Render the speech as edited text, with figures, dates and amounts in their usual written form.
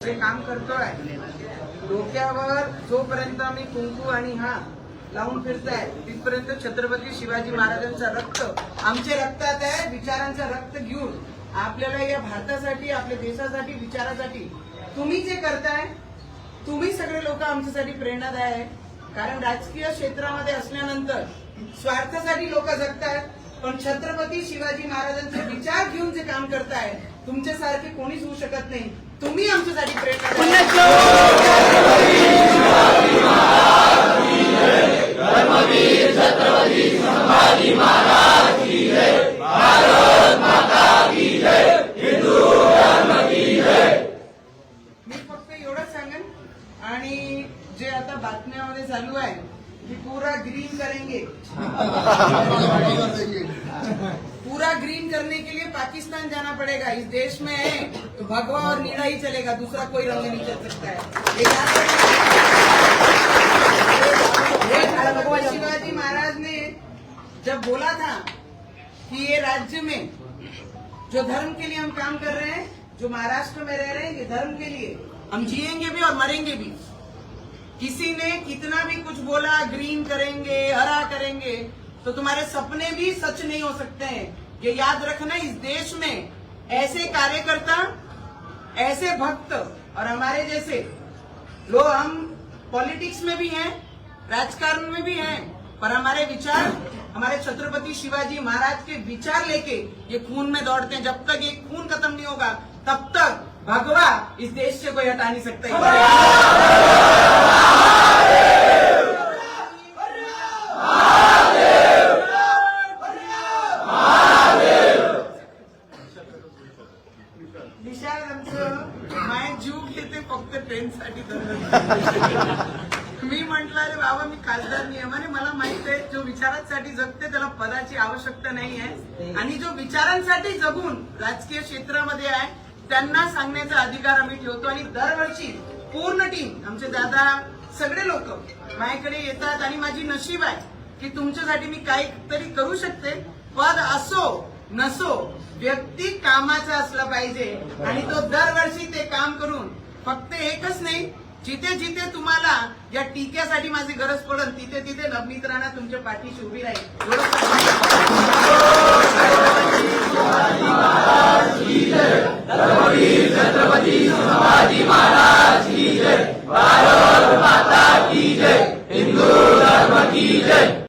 जे काम करतोय डोक्यावर जोपर्यंत आम्ही कुंकू आणि हा लावून फिरताय तिथपर्यंत छत्रपती शिवाजी महाराजांचं रक्त आमच्या रक्तात आहे. विचारांचं रक्त घेऊन आपल्याला या भारतासाठी, आपल्या देशासाठी, विचारासाठी तुम्ही जे करताय, तुम्ही सगळे लोक आमच्यासाठी प्रेरणादायी आहे. कारण राजकीय क्षेत्रामध्ये असल्यानंतर स्वार्थासाठी लोक जगतायत, पण छत्रपती शिवाजी जगतायचे विचार घेऊन जे काम करताय तुमच्यासारखे कोणीच होऊ शकत नाही. तुम्ही आमच्यासाठी मी फक्त एवढंच सांगेन. आणि जे आता बातम्यामध्ये चालू आहे की पूरा ग्रीन करेंगे, पूरा ग्रीन करने के लिए पाकिस्तान जाना पड़ेगा. इस देश में है तो भगवा और नीला ही चलेगा, दूसरा कोई रंग नहीं चल सकता है. शिवाजी महाराज ने जब बोला था कि ये राज्य में जो धर्म के लिए हम काम कर रहे हैं, जो महाराष्ट्र में रह रहे हैं, ये धर्म के लिए हम जिएंगे भी और मरेंगे भी. किसी ने कितना भी कुछ बोला, ग्रीन करेंगे, हरा करेंगे, तो तुम्हारे सपने भी सच नहीं हो सकते हैं. ये याद रखना, इस देश में ऐसे कार्यकर्ता, ऐसे भक्त और हमारे जैसे लोग, हम पॉलिटिक्स में भी हैं, राजकारण में भी हैं, पर हमारे विचार, हमारे छत्रपति शिवाजी महाराज के विचार लेके ये खून में दौड़ते हैं. जब तक ये खून खत्म नहीं होगा तब तक भगवा इस देश से कोई हटा नहीं सकता. विशाल आमचं माय जीव घेते फक्त ट्रेनसाठी. मी म्हटलं अरे बाबा, मी खासदार नियमाने, मला माहित आहे जो विचारांसाठी जगते त्याला पदाची आवश्यकता नाही आहे. आणि जो विचारांसाठी जगून राजकीय क्षेत्रामध्ये आहे त्यांना सांगण्याचा अधिकार आम्ही ठेवतो. आणि दरवर्षी पूर्ण टीम, आमचे दादा, सगळे लोक माझ्याकडे येतात. आणि माझी नशीब आहे की तुमच्यासाठी मी काहीतरी करू शकते. पद असो नसो, व्यक्ती कामाचा असला पाहिजे. आणि तो दरवर्षी ते काम करून फक्त एकच नाही, जिथे जिथे तुम्हाला या टीक्यासाठी माझी गरज पडेल तिथे तिथे नवनीत राणा तुमच्या पाठीशी उभी राहील.